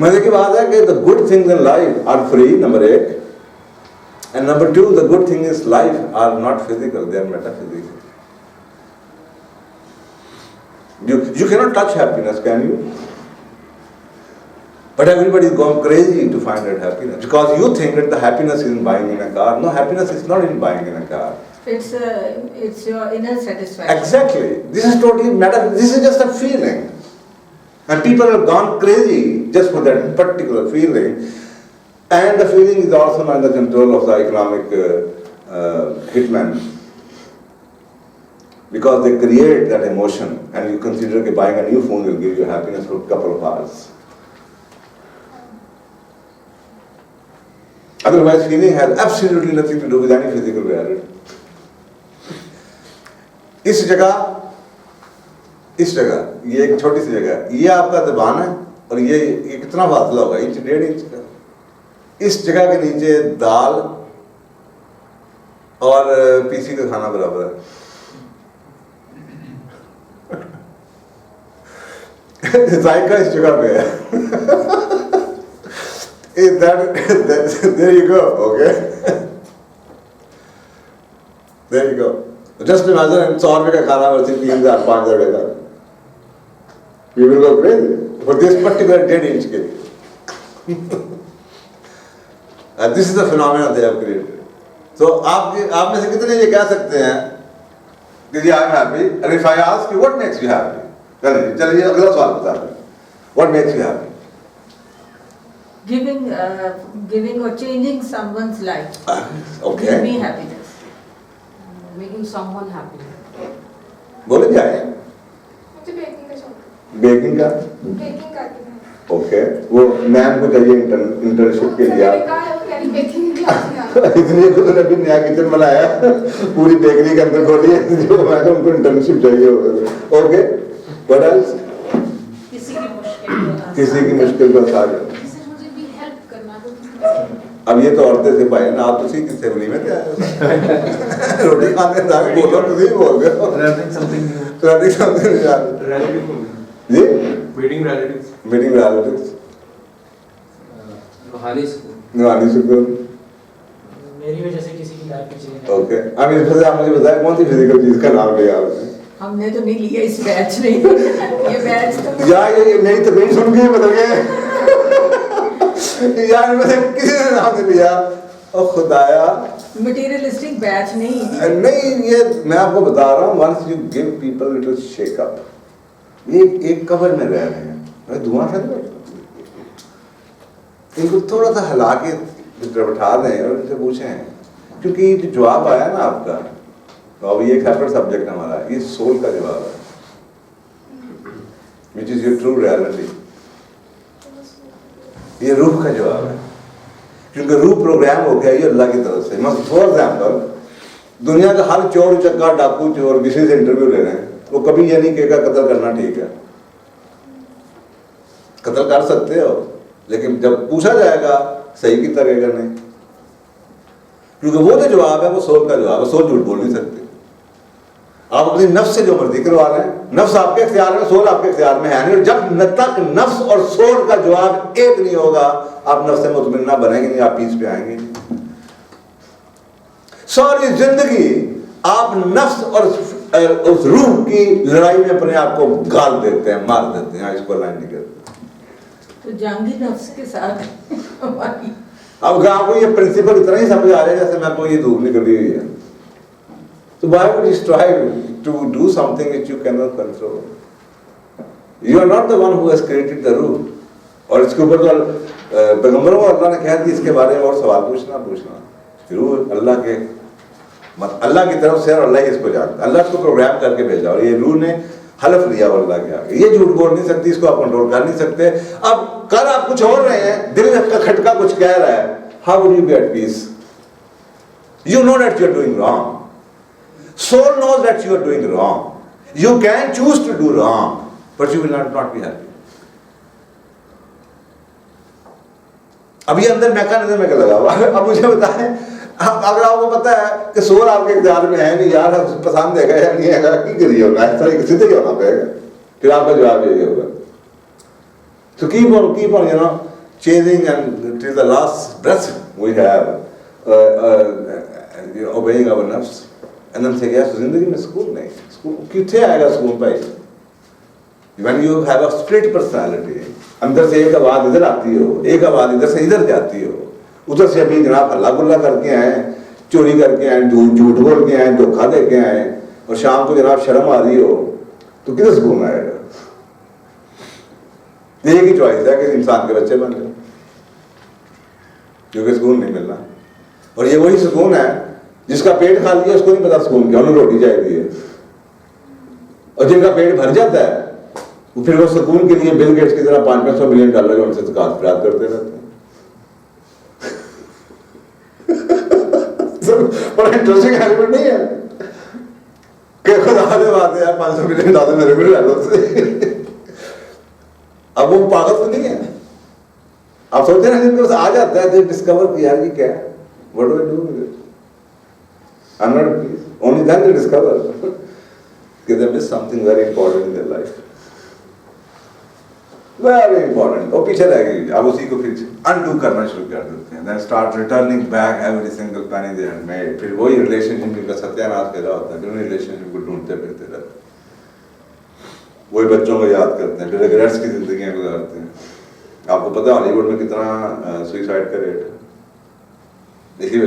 मजे की बात है कि the good things in life are free, number 1, and number 2, the good thing is life are not physical, they are metaphysical. You cannot touch happiness, can you? But everybody is gone crazy to find that happiness because you think that the happiness is in buying in a car. No, happiness is not in buying in a car. It's your inner satisfaction. Exactly. This is totally matter. This is just a feeling, and people have gone crazy just for that particular feeling. And the feeling is also under the control of the economic hitman. Because they create that emotion, and you consider that buying a new phone will give you happiness for a couple of hours. Otherwise, feeling has absolutely nothing to do with any physical reality. इस जगह ये एक छोटी सी जगह, ये आपका ज़बान है और ये कितना फासला होगा, 1 1.5 इंच का. इस जगह के नीचे दाल और पीसी का खाना बराबर है. जायका इस जगह पे है. There you go, okay? There you go. Just imagine 100 रुपए का खाना वर्सेस 3,000 5,000 रुपए का. You will go crazy for this particular 1.5 inch के. And this is the phenomenon they have created. So आप में से कितने ये कह सकते हैं कि जी I am happy, and if I ask you what makes you happy? चलिए अगला सवाल बता रहे. What makes you happy? Giving or changing someone's life. Okay. Give me happiness. Making someone happy. बोले जाए. मुझे बेकिंग का शौक है. बेकिंग का? बेकिंग करती हूँ. ओके. वो मैम को चाहिए इंटर्नशिप के लिए. बेकिंग भी आती है. इसलिए तो मैंने अभी नया किचन बनाया, पूरी बेकरी के अंदर खोली है, जो मैं उनको इंटर्नशिप चाहिए. ओके. What else? किसी की मुश्किल का साथ. मुझे भी हेल्प करना तो. अब ये तो औरतें से पाए ना, आप तो सी किस फैमिली में थे आए. रोटी खाने जाके बोलो तो नहीं बोल रहे हो. Learning something new. Learning something new. Relative. जी. Meeting relatives. Meeting relatives. रूहानी सुकून. मेरी वजह से किसी की लाइफ में चेंज. ओके. अब इस वजह से आप मुझे बताएं कौन सी फिजिकल चीज का नाम लिया आपने? हमने तो नहीं लिया इस बैच में. ये बैच तो ये मेरी तो नहीं सुन के बदल गए. यार मैंने किसी ने नाम नहीं लिया. ओ खुदाया. मटेरियलिस्टिक बैच नहीं, ये मैं आपको बता रहा हूँ. Once you give people little shake up, ये एक कवर में रह रहे हैं, धुआं से इनको थोड़ा सा हिला के बैठा दें और इनसे पूछें, क्योंकि जो जवाब आया ना आपका, अब ये एक सेपरेट सब्जेक्ट हमारा, ये सोल का जवाब है, which is your true reality. ये रूह का जवाब है, क्योंकि रूह प्रोग्राम हो गया ये अल्लाह की तरफ से. फॉर एग्जाम्पल, दुनिया का हर चोर चक्का डाकू चोर किसी से इंटरव्यू ले रहे हैं, वो कभी ये नहीं कहेगा कत्ल करना ठीक है. कत्ल कर सकते हो, लेकिन जब पूछा जाएगा सही की तरेगा नहीं, क्योंकि वो जो जवाब है वो सोल का जवाब है. सोल झूठ बोल नहीं सकते. आप अपनी नफ्स से जो मर्जी करवा रहे हैं, नफ्स आपके इख्तियार में, सोल आपके इख्तियार में है नहीं. और जब तक नफ्स और सोल का जवाब एक नहीं होगा, आप नफ्स से मुतमइन्ना बनेंगे नहीं, आप पीस पे आएंगे नहीं. सारी जिंदगी आप नफ्स और उस रूह की लड़ाई में अपने आप को गाल देते हैं, मार देते हैं. इसको लाइन नहीं कहते. तो जंगी नफ्स के साथ हमारी. अब आपको ये प्रिंसिपल इतना ही समझ आ रहा है जैसे मैं आपको ये धूप निकली हुई है. So why would you strive to do something which you cannot control? You are not the one who has created the रूह. और इसके ऊपर तो पैगंबरों को अल्लाह ने कह दी इसके बारे में और सवाल पूछना. रूह अल्लाह के अल्लाह की तरफ से, और अल्लाह ही इसको जानता. अल्लाह इसको प्रोग्राम करके भेजा, और ये रूह ने हलफ लिया अल्लाह के आगे. ये झूठ बोल नहीं सकती, इसको आप कंट्रोल कर नहीं सकते. अब कर आप कुछ और रहे हैं, दिल का खटका कुछ कह रहा है. How would you be at peace? You know that you are doing wrong. Soul knows that you are doing wrong. You can choose to do wrong, but you will not be happy. अब ये अंदर mechanism में लगा हुआ. अब मुझे बताएं, अगर आपको पता है कि सोल आपके इख्तियार में है नहीं, यार पसंद है या नहीं है, की करिए होगा, इस तरह सीधे ही होना पड़ेगा. फिर आपका जवाब यही होगा. So keep on, you know. chasing and till the last breath we have obeying our nafs. And then say, yes, जिंदगी में सुकून नहीं, सुकून कितने आएगा सुकून भाई? When you have a split personality, अंदर से एक आवाज इधर आती हो, एक आवाज इधर से इधर जाती हो, उधर से अभी जनाब हल्ला गुल्ला करके आए, चोरी करके आए, झूठ बोल के आए, धोखा दे के आए, और शाम को जनाब शर्म आ रही हो, तो किधर सुकून आएगा? एक ही चॉइस है कि इंसान के बच्चे बन जाओ, क्योंकि सुकून नहीं मिलना। और ये वही सुकून है जिसका पेट खाली है, उसको नहीं पता सुकून क्या, उन्हें रोटी चाहिए है। और जिनका पेट भर जाता है वो फिर वो सुकून के लिए बिल गेट्स की तरह $500 बिलियन जो उनसे ज़कात फरियाद करते रहते हैं। बड़ा इंटरेस्टिंग एलिमेंट नहीं है कि खुदा ने बात है यार $500 बिलियन डाल मेरे को डालो से। अब वो पागल तो नहीं है। आप सोचते हैं जिनके पास आ जाता है तो डिस्कवर कि यार ये क्या है, what do I do with it? I am not please, only then they discover कि there is something very important in their life, very important. और पीछे रह गई, अब उसी को फिर अनडू करना शुरू कर देते हैं, then start returning back every single penny they had made. फिर वही रिलेशनशिप का सत्यानाश कर रहा होता है, फिर रिलेशनशिप को ढूंढते फिरते रहते हैं, वही बच्चों को याद करते हैं, फिर रिग्रेट्स की जिंदगी गुजारते हैं। आपको पता है हॉलीवुड में कितना सुसाइड का रेट है? देखिए